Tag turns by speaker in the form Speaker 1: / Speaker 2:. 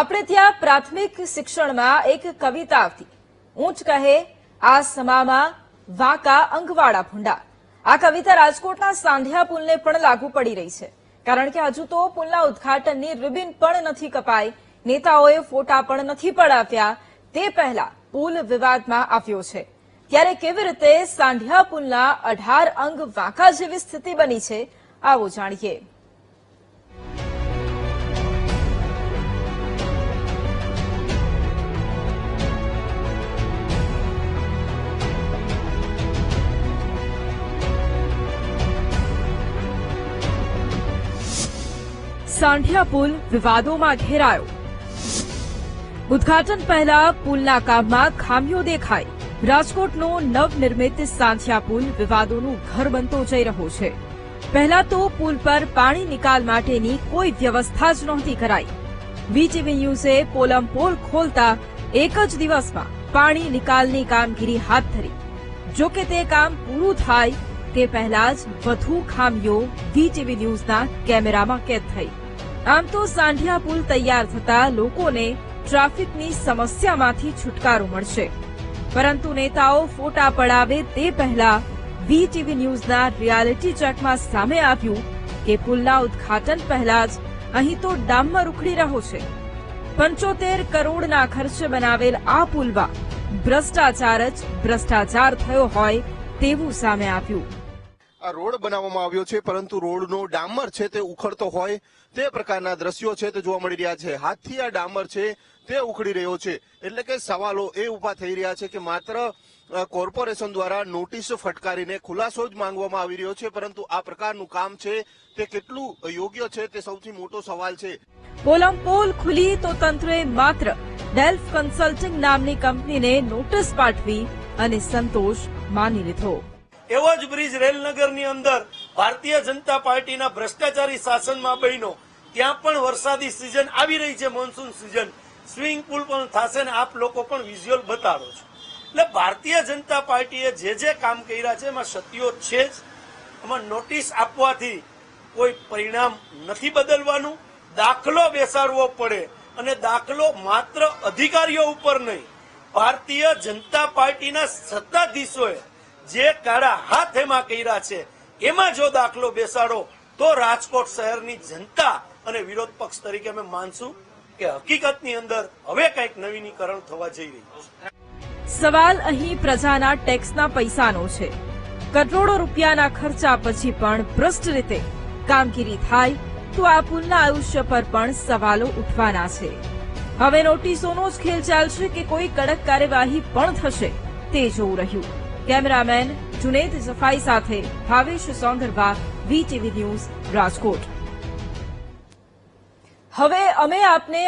Speaker 1: આપણે ત્યાં પ્રાથમિક શિક્ષણમાં એક કવિતા આવતી, ઊંચ કહે આસમામાં વાંકા અંગવાળા ભૂંડા। આ કવિતા રાજકોટના સાંધિયા પુલને પણ લાગુ પડી રહી છે, કારણ કે હજુ તો પુલના ઉદ્ઘાટનની રિબિન પણ નથી કપાઈ, નેતાઓએ ફોટા પણ નથી પડાવ્યા, તે પહેલા પુલ વિવાદમાં આવ્યો છે। ત્યારે કેવી રીતે સાંધિયા પુલના 18 અંગ વાંકા જેવી સ્થિતિ બની છે, આવો જાણીએ। સાંધિયા પુલ વિવાદોમાં ઘેરાયો। ઉદ્ઘાટન પહેલા પુલના કામમાં ખામીઓ દેખાઈ। રાજકોટનો નવનિર્મિત સાંધિયા પુલ વિવાદોનું ઘર બનતો જઈ રહ્યો છે। પહેલા તો પુલ પર પાણી નિકાલ માટેની કોઈ વ્યવસ્થા જ નહોતી કરાઈ। વીટીવી ન્યૂઝે પોલમ-પોલ ખોલતા એક જ દિવસમાં પાણી નિકાલની કામગીરી હાથ ધરી। જો કે તે કામ પૂરું થાય તે પહેલા જ વધુ ખામીઓ વીટીવી ન્યૂઝના કેમેરામાં કેદ થઈ। આમ તો સાંધિયા પુલ તૈયાર થતા લોકોને ટ્રાફિકની સમસ્યામાંથી છુટકારો મળશે, પરંતુ નેતાઓ ફોટા પડાવે તે પહેલા વીટીવી ન્યૂઝના રિયાલિટી ચેકમાં સામે આવ્યું કે પુલના ઉદ્ઘાટન પહેલા જ અહીં તો ડામર ઉખડી રહ્યો છે। 75 કરોડના ખર્ચે બનાવેલ આ પુલમાં ભ્રષ્ટાચાર થયો હોય તેવું સામે આવ્યું।
Speaker 2: આ રોડ બનાવવામાં આવ્યો છે, પરંતુ રોડનો ડામર છે તે ઉખડતો હોય તે પ્રકારના દ્રશ્યો છે તે જોવા મળી રહ્યા છે। હાથથી આ ડામર છે તે ઉખડી રહ્યો છે, એટલે કે સવાલો એ ઉભા થઈ રહ્યા છે કે માત્ર કોર્પોરેશન દ્વારા નોટિસ ફટકારીને ખુલાસો જ માંગવામાં આવી રહ્યો છે, પરંતુ આ પ્રકારનું કામ છે તે કેટલું યોગ્ય છે તે સૌથી મોટો સવાલ છે।
Speaker 1: પોલમ-પોલ ખુલી તો તંત્રે માત્ર ડેલ્ફ કન્સલ્ટિંગ નામની કંપનીને નોટિસ પાઠવી અને સંતોષ માની લીધો।
Speaker 3: એવો જ બ્રિજ રેલનગરની અંદર ભારતીય જનતા પાર્ટીના ભ્રષ્ટાચારી શાસનમાં બન્યો। ત્યાં પણ વરસાદી સિઝન આવી રહી છે, મોન્સૂન સિઝન, સ્વિમિંગ પુલ પણ થશે ને આપ લોકો પણ વિઝ્યુઅલ બતાડો છો। એટલે ભારતીય જનતા પાર્ટીએ જે કામ કર્યા છે એમાં સત્યો છે જ। એમાં નોટિસ આપવાથી કોઈ પરિણામ નથી બદલવાનું, દાખલો બેસાડવો પડે, અને દાખલો માત્ર અધિકારીઓ ઉપર નહીં, ભારતીય જનતા પાર્ટીના સત્તાધીશોએ જે કાળા હાથ એમાં કર્યા છે એમાં જો દાખલો બેસાડો તો રાજકોટ શહેરની જનતા અને વિરોધ પક્ષ તરીકે અમે માનશું કે હકીકતની અંદર હવે કંઈક નવીનીકરણ થવા જઈ રહ્યું છે।
Speaker 1: સવાલ અહીં પ્રજાના ટેક્સના પૈસાનો છે। કરોડો રૂપિયાના ખર્ચા પછી પણ ભ્રષ્ટ રીતે કામગીરી થાય તો આ પુલના આયુષ્ય પર પણ સવાલો ઉઠવાના છે। હવે નોટિસોનો જ ખેલ ચાલશે કે કોઈ કડક કાર્યવાહી પણ થશે તે જોવું રહ્યું। કેમેરામેન જુનેદ જફાઈ સાથે ભાવેશ સોંદરવા, વીટીવી ન્યૂઝ, રાજકોટ। હવે અમે આપને